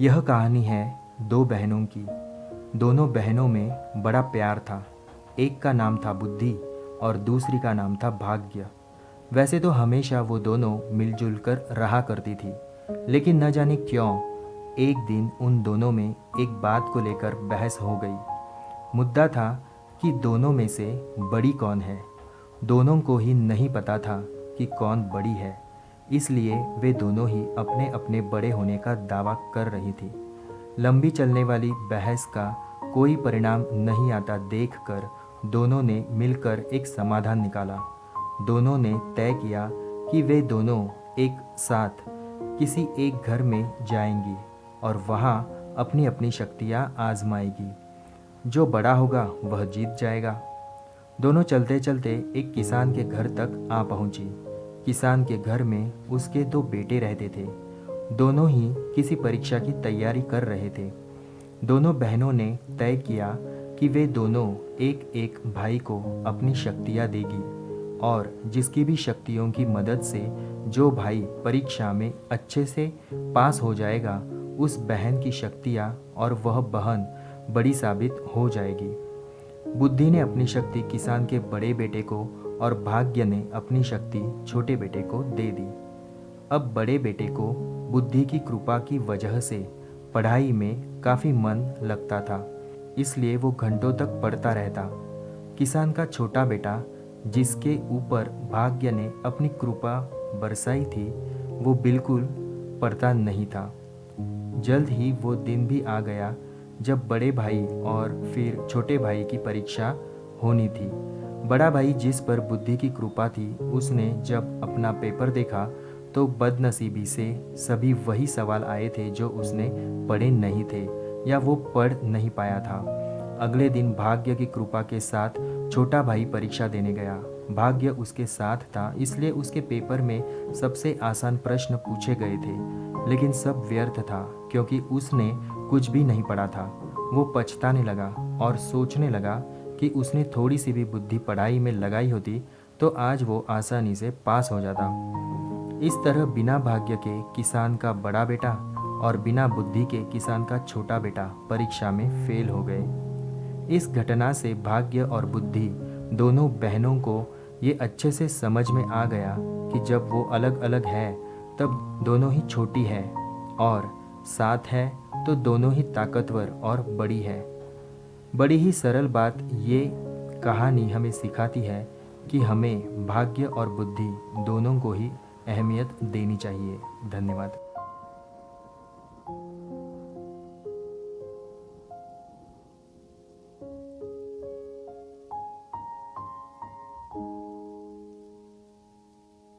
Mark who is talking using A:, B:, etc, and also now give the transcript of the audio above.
A: यह कहानी है दो बहनों की। दोनों बहनों में बड़ा प्यार था। एक का नाम था बुद्धि और दूसरी का नाम था भाग्य। वैसे तो हमेशा वो दोनों मिलजुल कर रहा करती थी, लेकिन न जाने क्यों एक दिन उन दोनों में एक बात को लेकर बहस हो गई। मुद्दा था कि दोनों में से बड़ी कौन है। दोनों को ही नहीं पता था कि कौन बड़ी है, इसलिए वे दोनों ही अपने अपने बड़े होने का दावा कर रही थी। लंबी चलने वाली बहस का कोई परिणाम नहीं आता देखकर दोनों ने मिलकर एक समाधान निकाला। दोनों ने तय किया कि वे दोनों एक साथ किसी एक घर में जाएंगी और वहाँ अपनी अपनी शक्तियाँ आजमाएगी। जो बड़ा होगा वह जीत जाएगा। दोनों चलते चलते एक किसान के घर तक आ पहुंची। किसान के घर में उसके दो बेटे रहते थे। दोनों ही किसी परीक्षा की तैयारी कर रहे थे। दोनों बहनों ने तय किया कि वे दोनों एक एक भाई को अपनी शक्तियाँ देगी और जिसकी भी शक्तियों की मदद से जो भाई परीक्षा में अच्छे से पास हो जाएगा, उस बहन की शक्तियाँ और वह बहन बड़ी साबित हो जाएगी। बुद्धि ने अपनी शक्ति किसान के बड़े बेटे को और भाग्य ने अपनी शक्ति छोटे बेटे को दे दी। अब बड़े बेटे को बुद्धि की कृपा की वजह से पढ़ाई में काफ़ी मन लगता था, इसलिए वो घंटों तक पढ़ता रहता। किसान का छोटा बेटा, जिसके ऊपर भाग्य ने अपनी कृपा बरसाई थी, वो बिल्कुल पढ़ता नहीं था। जल्द ही वो दिन भी आ गया जब बड़े भाई और फिर छोटे भाई की परीक्षा होनी थी। बड़ा भाई, जिस पर बुद्धि की कृपा थी, उसने जब अपना पेपर देखा तो बदनसीबी से सभी वही सवाल आए थे जो उसने पढ़े नहीं थे या वो पढ़ नहीं पाया था। अगले दिन भाग्य की कृपा के साथ छोटा भाई परीक्षा देने गया। भाग्य उसके साथ था, इसलिए उसके पेपर में सबसे आसान प्रश्न पूछे गए थे, लेकिन सब व्यर्थ था क्योंकि उसने कुछ भी नहीं पढ़ा था। वो पछताने लगा और सोचने लगा कि उसने थोड़ी सी भी बुद्धि पढ़ाई में लगाई होती तो आज वो आसानी से पास हो जाता। इस तरह बिना भाग्य के किसान का बड़ा बेटा और बिना बुद्धि के किसान का छोटा बेटा परीक्षा में फेल हो गए। इस घटना से भाग्य और बुद्धि दोनों बहनों को ये अच्छे से समझ में आ गया कि जब वो अलग अलग है तब दोनों ही छोटी है और साथ है तो दोनों ही ताकतवर और बड़ी है। बड़ी ही सरल बात ये कहानी हमें सिखाती है कि हमें भाग्य और बुद्धि दोनों को ही अहमियत देनी चाहिए। धन्यवाद।